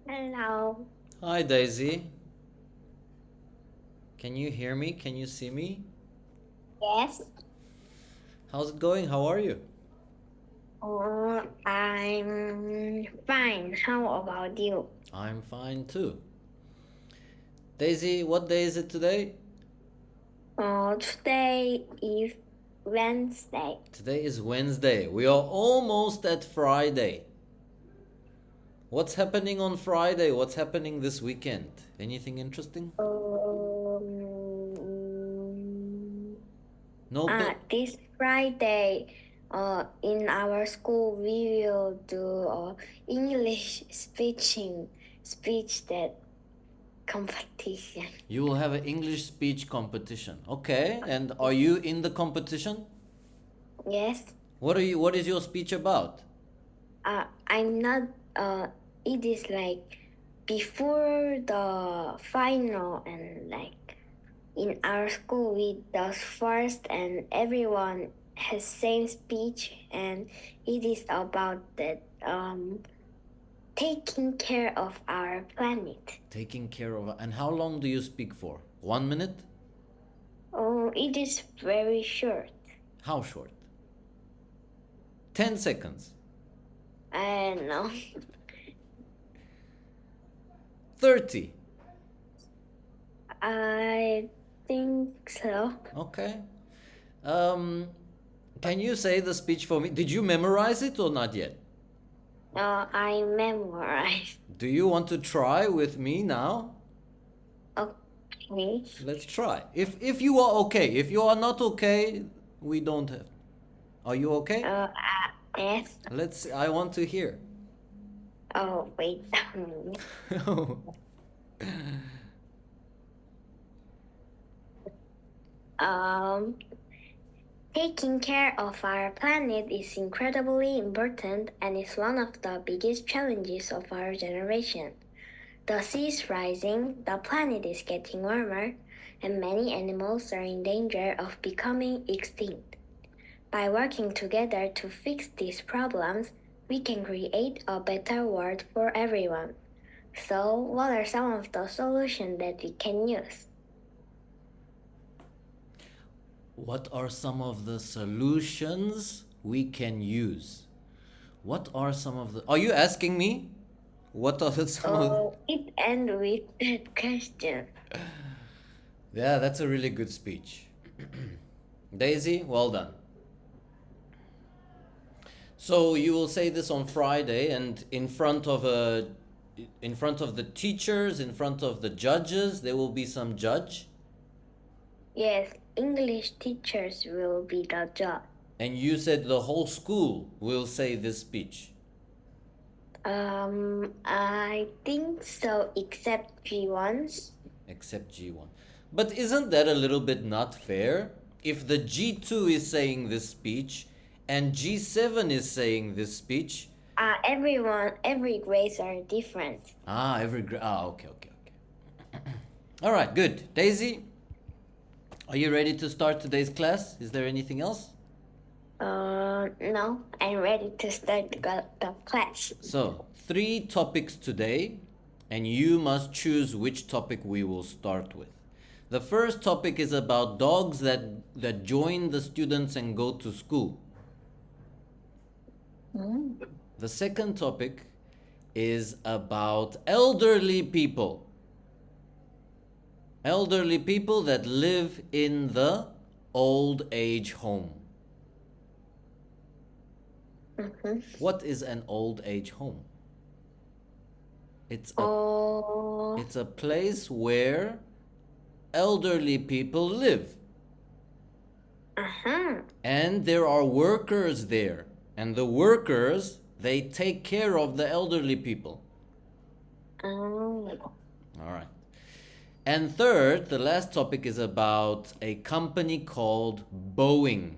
Hello. Hi Daisy, can you hear me? Can you see me? Yes. How's it going? How are you? Oh, I'm fine. How about you? I'm fine too. Daisy, what day is it today? Today is Wednesday. Today is Wednesday. We are almost at Friday. What's happening on Friday? What's happening this weekend? Anything interesting? Um, No, this Friday, in our school, we will do English speech that competition. you will have an English speech competition. Okay, and are you in the competition? Yes. What is your speech about? I'm not. It is like before the final, and like in our school we does first, and everyone has same speech, and it is about that taking care of our planet. Taking care of, and how long do you speak for? 1 minute? Oh, it is very short. How short? 10 seconds. I don't know. 30. I think so. Okay. Um, can you say the speech for me? Did you memorize it or not yet? I memorized. Do you want to try with me now? Okay. Let's try. If you are okay, if you are not okay, we don't have. Are you okay? Yes. I want to hear. Oh, wait a minute. Um, Taking care of our planet is incredibly important and is one of the biggest challenges of our generation. The sea is rising, the planet is getting warmer, and many animals are in danger of becoming extinct. By working together to fix these problems, we can create a better world for everyone. So, what are some of the solutions that we can use? What are some of the solutions we can use? What are some of the. Are you asking me? What are some of. It ends with that question. Yeah, that's a really good speech. Daisy, well done. So you will say this on Friday, and in front of the teachers, in front of the judges, there will be some judge, Yes, English teachers will be the judge. and you said the whole school will say this speech, I think so, except G1s. except G1. But isn't that a little bit not fair? If the G2 is saying this speech and G7 is saying this speech, Every grades are different. okay, okay, okay. All right, good. Daisy, are you ready to start today's class? Is there anything else? No, I'm ready to start the class. So, three topics today, and you must choose which topic we will start with. The first topic is about dogs that join the students and go to school. Mm. The second topic is about elderly people. Elderly people that live in the old age home. Mm-hmm. What is an old age home? It's a Oh, it's a place where elderly people live. uh-huh. And there are workers there. And the workers, they take care of the elderly people. Oh, All right. And third, the last topic is about a company called Boeing.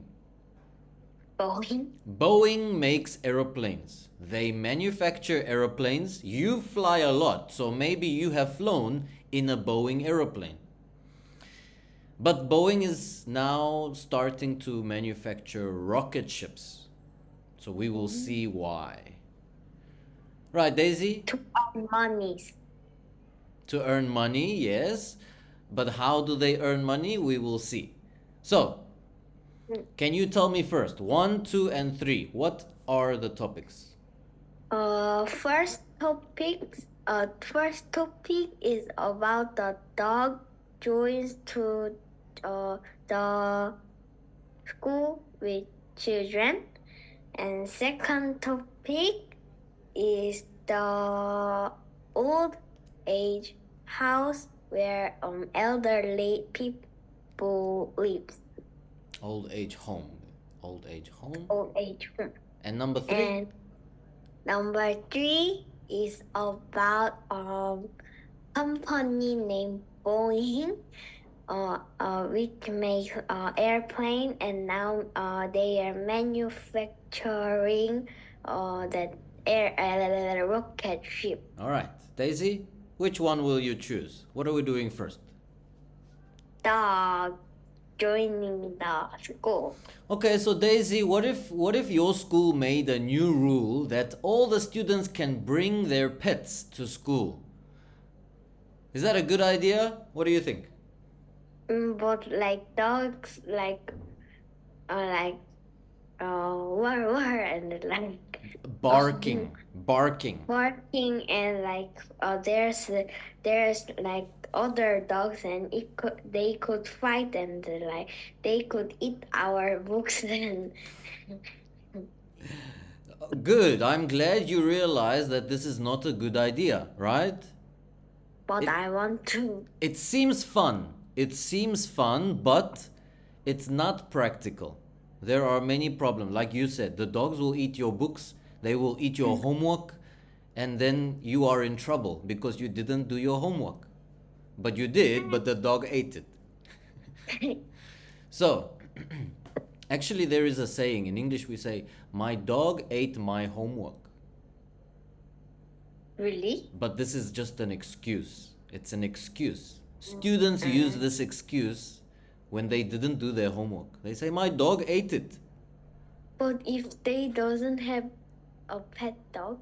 Boeing. Boeing makes aeroplanes. They manufacture aeroplanes. You fly a lot, so maybe you have flown in a Boeing aeroplane. But Boeing is now starting to manufacture rocket ships. So we will see why. Right, Daisy? To earn monies. To earn money, yes. But how do they earn money? We will see. So, Mm. can you tell me first, 1, 2, and 3, what are the topics? First topic is about the dog joins to the school with children, and second topic is the old age house where elderly people live. Old age home. Old age home. Old age home. And number 3? And number 3 is about company named Boeing, which makes airplane, and now they are manufacturing that rocket ship. All right. Daisy, which one will you choose? What are we doing first? Dog joining the school. Okay, so Daisy, what if your school made a new rule that all the students can bring their pets to school? Is that a good idea? What do you think? But like dogs, war and like Barking. barking, and there's like other dogs, and they could fight, and like they could eat our books and Good. I'm glad you realize that this is not a good idea, right? but I want to. It seems fun. It seems fun, but it's not practical. There are many problems. Like you said, the dogs will eat your books, they will eat your homework, and then you are in trouble because you didn't do your homework. But you did, but the dog ate it. So, actually, there is a saying in English we say, "My dog ate my homework." Really? But this is just an excuse. It's an excuse. Students use this excuse when they didn't do their homework. They say, "My dog ate it." But if they doesn't have a pet dog,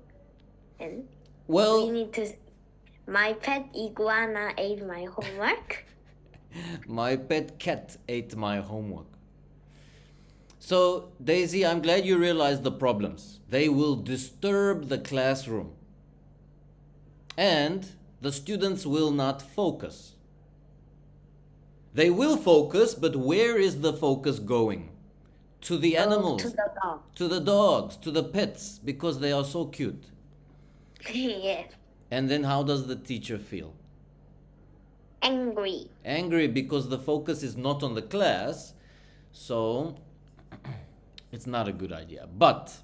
and we Well, need to. My pet iguana ate my homework. my pet cat ate my homework. So, Daisy, I'm glad you realized the problems. They will disturb the classroom. And the students will not focus. They will focus, but where is the focus going? To the animals, To the dog. to the dogs, to the pets, because they are so cute. Yes. And then how does the teacher feel? Angry. Angry because the focus is not on the class, so it's not a good idea. But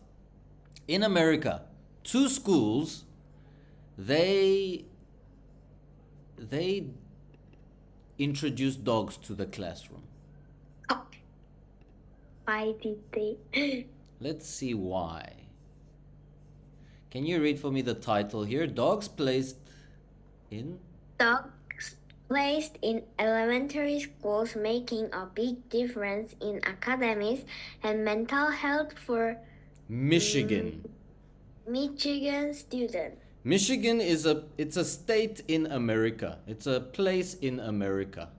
in America, 2 schools, they introduce dogs to the classroom. Oh. Why did they? Let's see why. Can you read for me the title here? Dogs placed in? Dogs placed in elementary schools making a big difference in academics and mental health for Michigan. Michigan students. Michigan is it's a state in America. It's a place in America.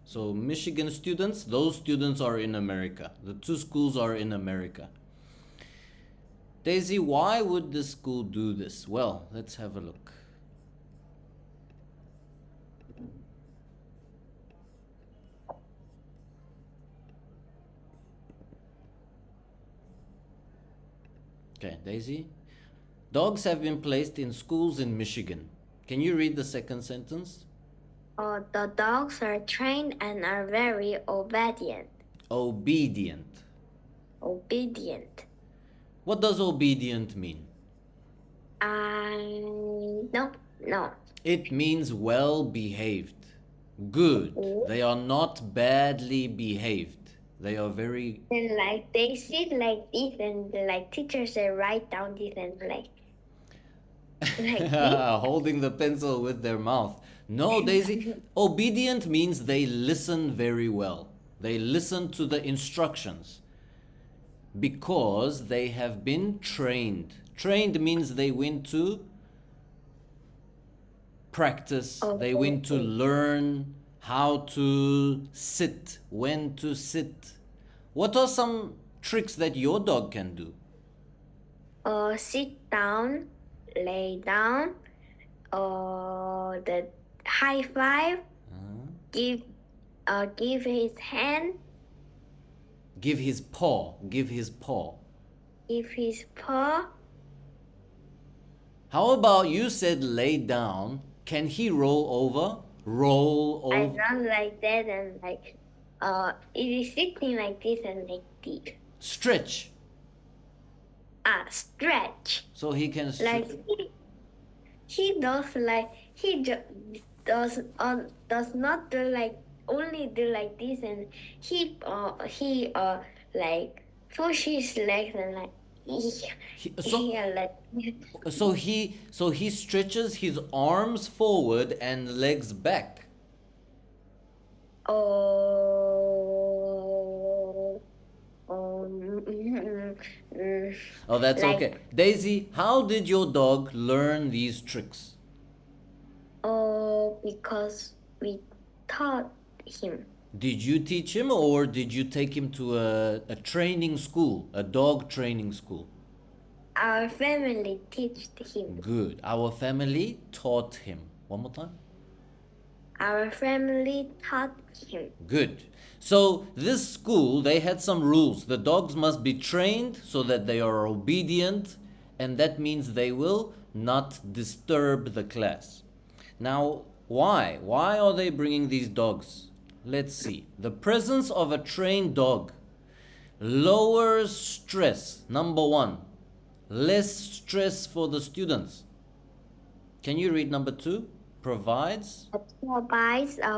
So Michigan students, those students are in America. The 2 schools are in America. Daisy, why would the school do this? Well, let's have a look. Okay, Daisy. Dogs have been placed in schools in Michigan. Can you read the second sentence? The dogs are trained and are very obedient. Obedient. Obedient. What does obedient mean? No. It means well behaved. Good. They are not badly behaved. They are very. And like they sit like this, and like teachers say write down this, and like this. Holding the pencil with their mouth. No, Daisy. Obedient means they listen very well. They listen to the instructions because they have been trained. Trained means they went to practice, they went to learn how to sit, when to sit. What are some tricks that your dog can do? Sit down, lay down, the high five, give his hand, Give his paw, give his paw. give his paw. How about you said lay down? Can he roll over? Roll I over. run like that and it is sitting like this and like this. Stretch. Stretch. So he can Like he does like he does not do like only do like this and he like push his legs and like like So he stretches his arms forward and legs back. Oh, that's like, okay. Daisy, how did your dog learn these tricks? because we taught him. Did you teach him or did you take him to a training school, a dog training school? Our family taught him. Good. Our family taught him. One more time. Our family taught him. Good. So this school, they had some rules. The dogs must be trained so that they are obedient, and that means they will not disturb the class. Now, why? Why are they bringing these dogs? Let's see. The presence of a trained dog lowers stress. Number one, less stress for the students. Can you read number two? Provides A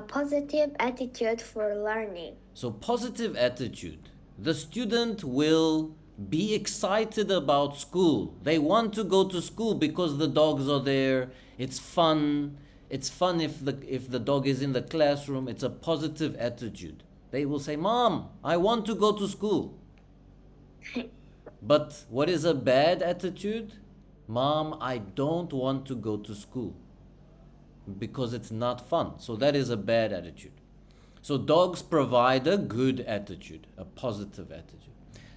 positive attitude for learning. So, positive attitude. The student will be excited about school. They want to go to school because the dogs are there. It's fun. It's fun if the dog is in the classroom. It's a positive attitude. They will say, "Mom, I want to go to school." But what is a bad attitude? "Mom, I don't want to go to school because it's not fun." So that is a bad attitude. So dogs provide a good attitude, a positive attitude.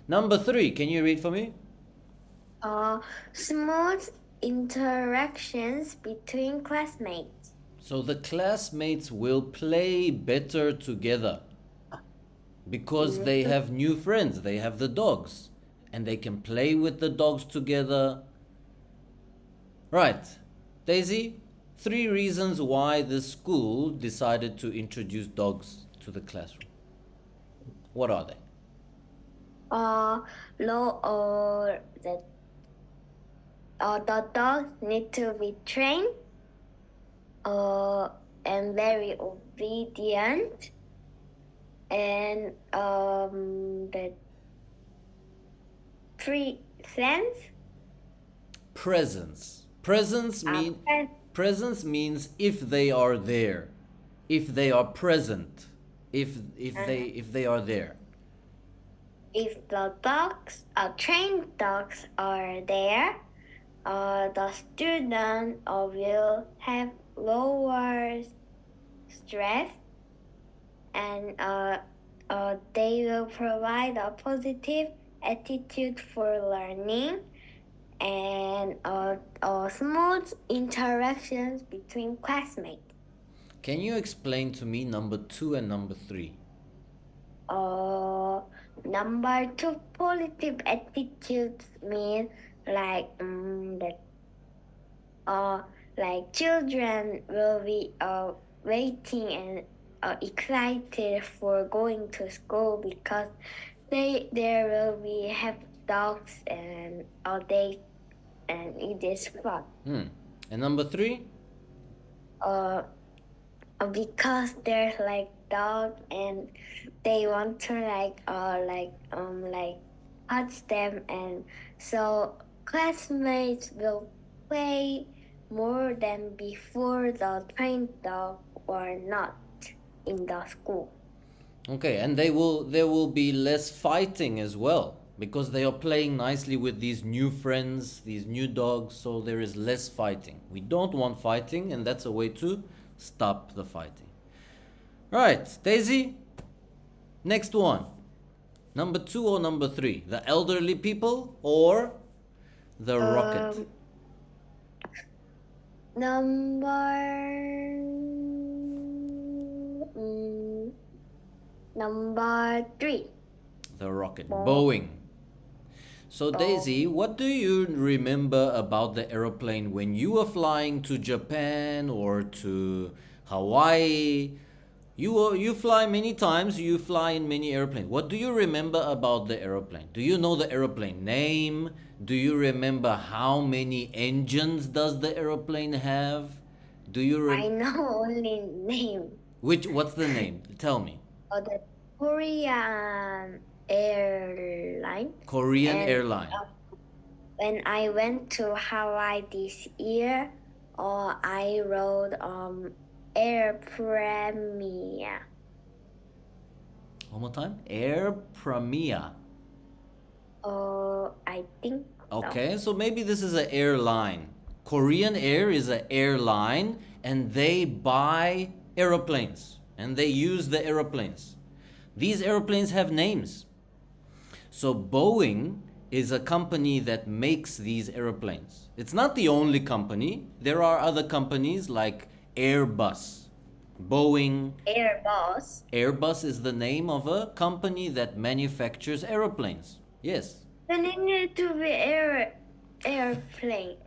Number three, can you read for me? Smooth interactions between classmates. So the classmates will play better together because they have new friends. They have the dogs and they can play with the dogs together. Right. Daisy, 3 reasons why this school decided to introduce dogs to the classroom. What are they? Low or that the dogs need to be trained and very obedient and the Presence means if they are there, if they are present, if they are there. If the dogs, trained dogs are there, the student will have lower stress and they will provide a positive attitude for learning and smooth interactions between classmates. Can you explain to me number 2 and number 3? Number 2, positive attitudes mean like like children will be waiting and excited for going to school because there will be have dogs and all day and it is fun. And number 3? Because there's like dog and they want to touch them and so classmates will play more than before the trained dog were not in the school. Okay, and there will be less fighting as well because they are playing nicely with these new friends, these new dogs, so there is less fighting. We don't want fighting, and that's a way to stop the fighting. Right, Daisy, next one. Number 2 or number 3? The elderly people or the rocket? Number 3. The rocket. Boeing. So Daisy, what do you remember about the aeroplane when you were flying to Japan or to Hawaii? You fly many times, you fly in many airplanes. What do you remember about the aeroplane? Do you know the aeroplane name? Do you remember how many engines does the aeroplane have? Do you I know only name. what's the name? Tell me. The Korean airline. Korean And, airline. When I went to Hawaii this year, I rode Air Premia. One more time. Air Premia. I think so. Okay, so maybe this is an airline. Korean Air is an airline and they buy aeroplanes and they use the aeroplanes. These aeroplanes have names. So Boeing is a company that makes these aeroplanes. It's not the only company. There are other companies like Airbus, Boeing. Airbus. Airbus is the name of a company that manufactures aeroplanes. Yes. Then it need to be airplane.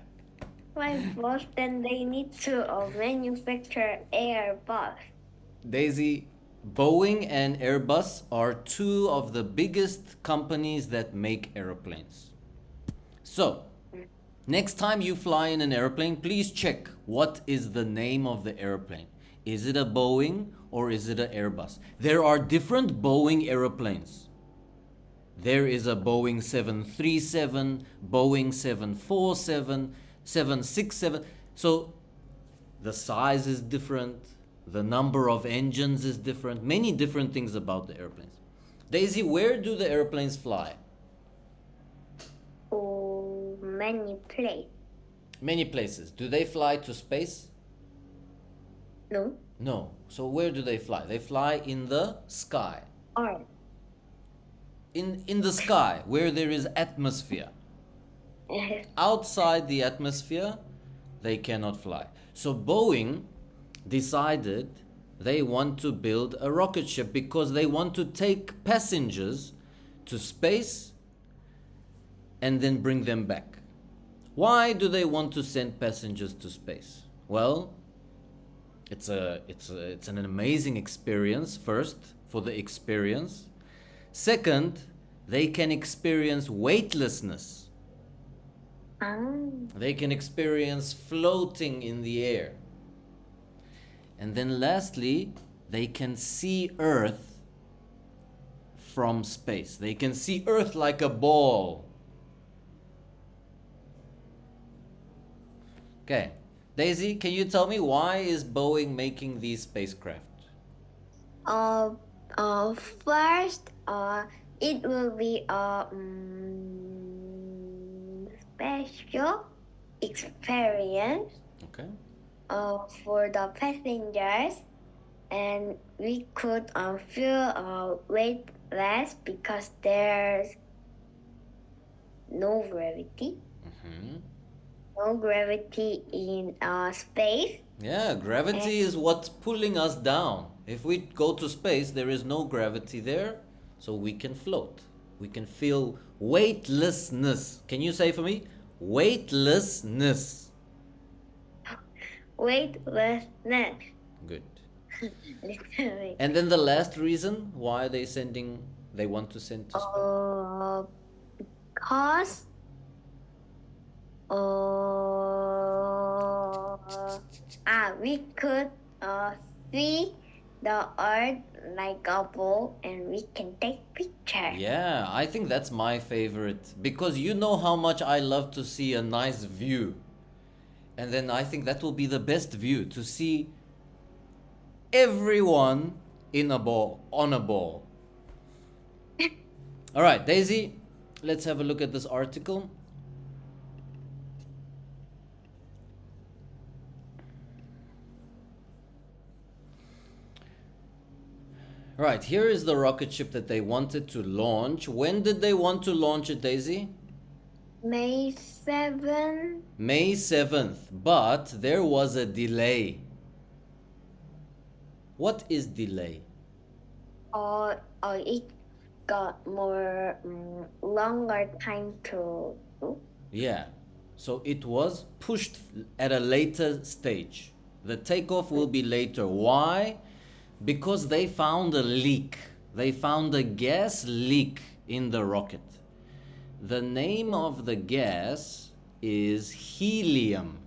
Why bus? Then they need to manufacture Airbus. Daisy, Boeing and Airbus are two of the biggest companies that make airplanes. So, next time you fly in an airplane, please check what is the name of the airplane. Is it a Boeing or is it an Airbus? There are different Boeing airplanes. There is a Boeing 737, Boeing 747, 767. So the size is different, the number of engines is different, many different things about the airplanes. Daisy, where do the airplanes fly? Oh, many places. Many places. Do they fly to space? No. No. So where do they fly? They fly in the sky. Or In the sky, where there is atmosphere. Outside the atmosphere, they cannot fly. So Boeing decided they want to build a rocket ship because they want to take passengers to space and then bring them back. Why do they want to send passengers to space? Well, it's an amazing experience, first, for the experience. Second, they can experience weightlessness. They can experience floating in the air. And then lastly, they can see Earth from space. They can see Earth like a ball. Okay. Daisy, can you tell me why is Boeing making these spacecraft? First, it will be a special experience Okay. for the passengers, and we could feel weightless because there's no gravity. Mm-hmm. No gravity in space. Yeah, gravity is what's pulling us down. If we go to space, there is no gravity there, so we can float. We can feel weightlessness. Can you say for me? Weightlessness. Weightlessness. Good. Literally. And then the last reason why they want to send to space. Because we could see the earth like a ball and we can take pictures. Yeah, I think that's my favorite because you know how much I love to see a nice view. And then I think that will be the best view to see everyone on a ball. All right, Daisy, let's have a look at this article. Right, here is the rocket ship that they wanted to launch. When did they want to launch it, Daisy? May 7. May 7th, but there was a delay. What is delay? Or it got more longer time to do. Yeah, so it was pushed at a later stage. The takeoff will be later. Why? Because they found a leak. They found a gas leak in the rocket. The name of the gas is helium.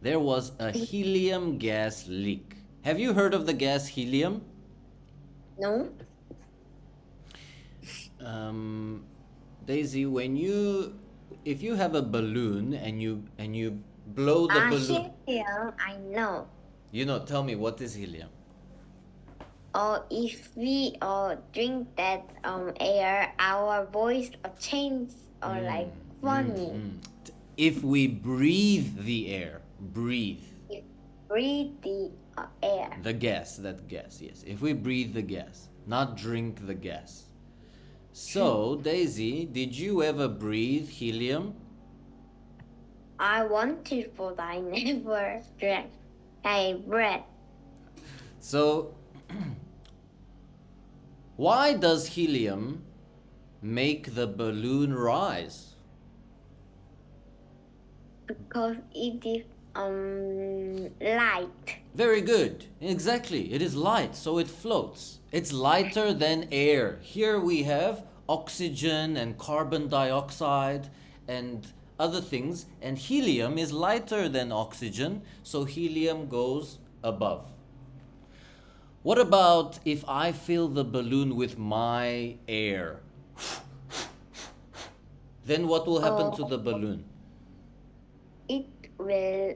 There was a helium gas leak. Have you heard of the gas helium? No? Daisy, if you have a balloon and you blow the balloon, Helium, I know. tell me, what is helium? Or if we drink that air, our voice change or like funny. If we breathe the air, breathe If breathe the air. the gas, yes. If we breathe the gas, not drink the gas. So, Daisy, did you ever breathe helium? I wanted, but I never drank. I bread. So, why does helium make the balloon rise? Because it is light. Very good. Exactly. It is light, so it floats. It's lighter than air. Here we have oxygen and carbon dioxide and other things, and helium is lighter than oxygen, so helium goes above. What about if I fill the balloon with my air? Then what will happen to the balloon? It will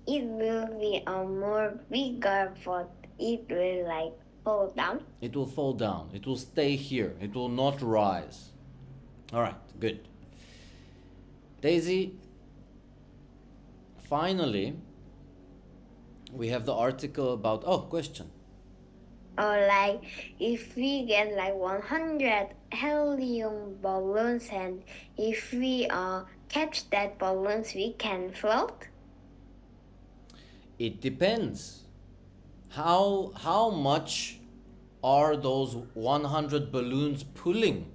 it will be more bigger, but it will like fall down. It will fall down. It will stay here. It will not rise. All right, good. Daisy, finally, we have the article about, question. Or like if we get like 100 helium balloons, and if we catch that balloons, we can float. It depends. How much are those 100 balloons pulling?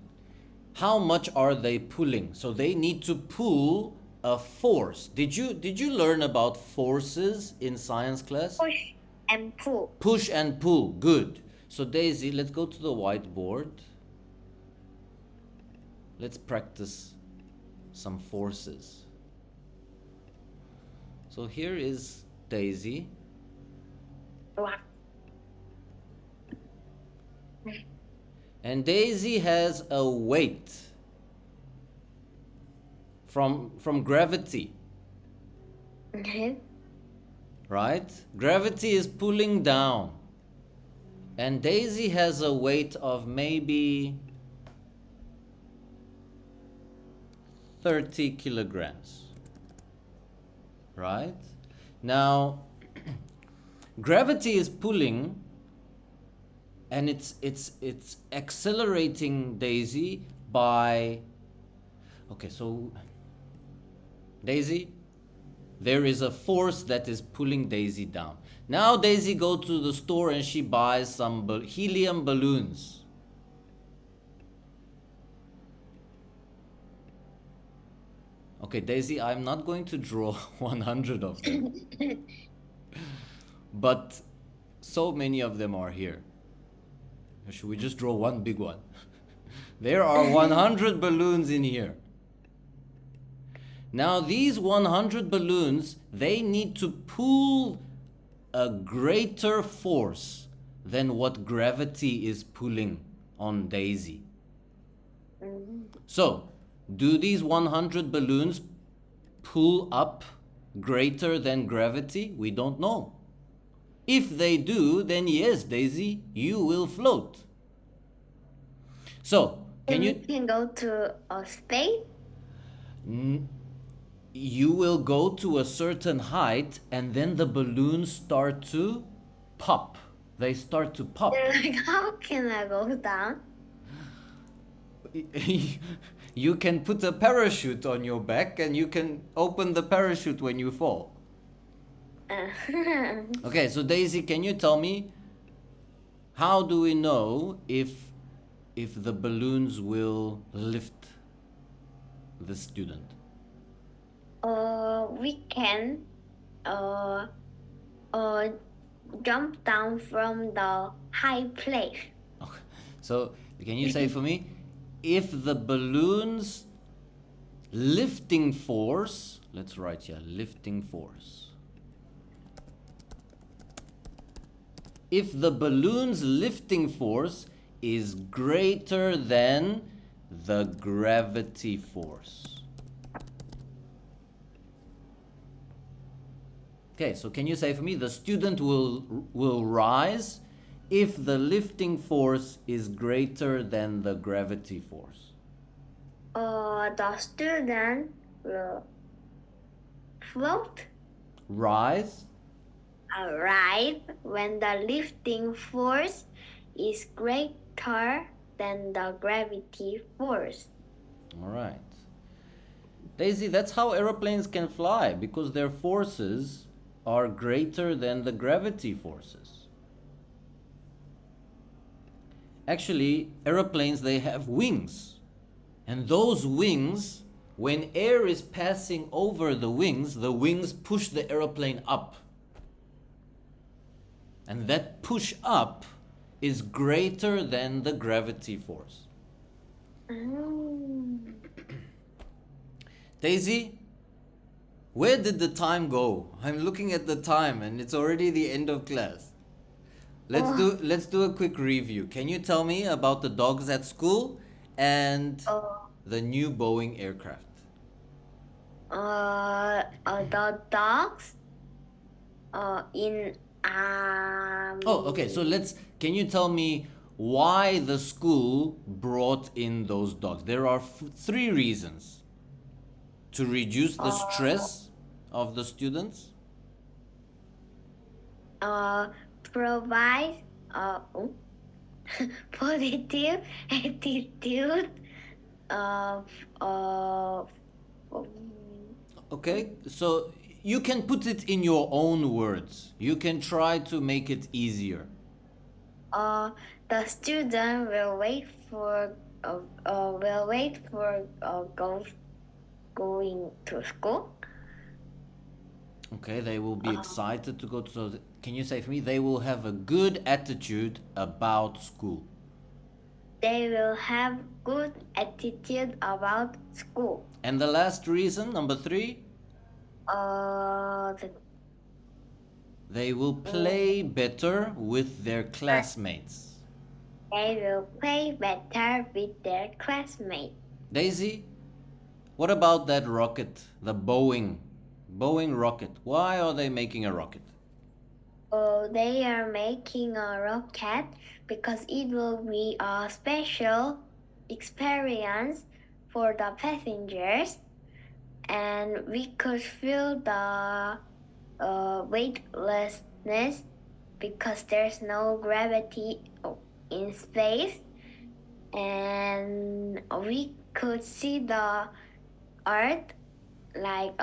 How much are they pulling? So they need to pull a force. Did you learn about forces in science class? Push and pull. Push and pull. Good. So Daisy, let's go to the whiteboard. Let's practice some forces. So here is Daisy. And Daisy has a weight from gravity, Okay. right? Gravity is pulling down. And Daisy has a weight of maybe 30 kilograms. Right? Now, gravity is pulling, and it's accelerating Daisy by, okay, so Daisy, there is a force that is pulling Daisy down. Now Daisy goes to the store and she buys some helium balloons. Okay, Daisy, I'm not going to draw 100 of them. But so many of them are here. Should we just draw one big one? There are 100 balloons in here. Now these 100 balloons, they need to pull a greater force than what gravity is pulling on Daisy. So, do these 100 balloons pull up greater than gravity? We don't know. If they do, then yes, Daisy, you will float. So, can We you can go to a space. you will go to a certain height and then the balloons start to pop. They start to pop. They're like, how can I go down? You can put a parachute on your back and you can open the parachute when you fall. Uh, Okay, so Daisy, can you tell me how do we know if the balloons will lift the student? we can uh, uh, jump down from the high place. Okay. So, can you say for me if the balloons lifting force, let's write here, lifting force. If the balloon's lifting force is greater than the gravity force. Okay, so can you say for me the student will rise if the lifting force is greater than the gravity force? The student will float, Rise. arrive when the lifting force is greater than the gravity force. All right. Daisy, that's how aeroplanes can fly because their forces are greater than the gravity forces. Actually, aeroplanes they have wings. And those wings, when air is passing over the wings push the aeroplane up. And that push up is greater than the gravity force. Mm. Daisy, where did the time go? I'm looking at the time and it's already the end of class. Let's do a quick review. Can you tell me about the dogs at school and the new Boeing aircraft? The dogs in Oh, okay. So can you tell me why the school brought in those dogs? There are three reasons. To reduce the stress of the students, provide positive attitude of okay? So you can put it in your own words. You can try to make it easier. the student will wait for going to school. Okay, they will be excited to go to. So can you say for me, they will have a good attitude about school? They will have good attitude about school. And the last reason, number 3? They will play better with their classmates. They will play better with their classmates. Daisy, what about that rocket, the Boeing rocket? Why are they making a rocket? They are making a rocket because it will be a special experience for the passengers, and we could feel the weightlessness because there's no gravity in space, and we could see the Earth like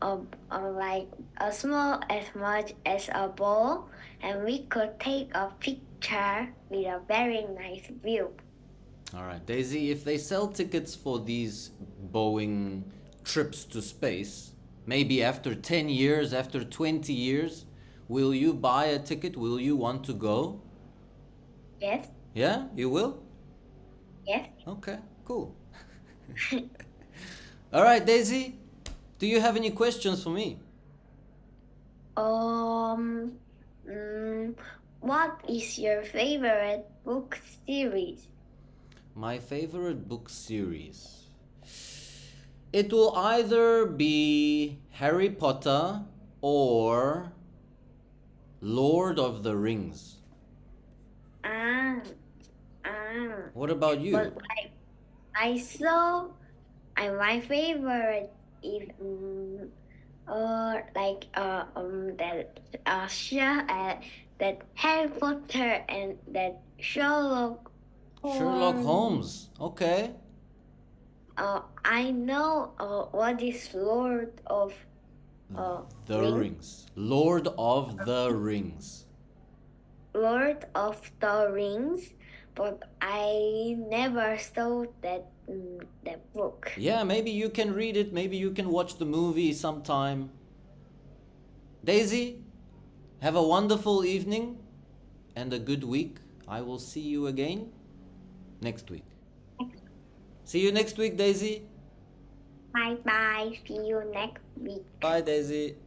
like a small as much as a ball, and we could take a picture with a very nice view. All right, Daisy, if they sell tickets for these Boeing trips to space, maybe after 10 years, after 20 years, will you buy a ticket? Will you want to go? Yes. Yeah, you will? Yes. Okay, cool. All right, Daisy, do you have any questions for me? What is your favorite book series? My favorite book series. It will either be Harry Potter or Lord of the Rings. Ah, ah. What about you? But I saw, my favorite is that Harry Potter and that Sherlock Sherlock Holmes. Holmes. Okay. I know what is Lord of The Ring, Rings. Lord of the Rings. Lord of the Rings, but I never saw that book. Yeah, maybe you can read it, maybe you can watch the movie sometime. Daisy, have a wonderful evening and a good week. I will see you again next week. See you next week, Daisy. Bye bye. See you next week. Bye, Daisy.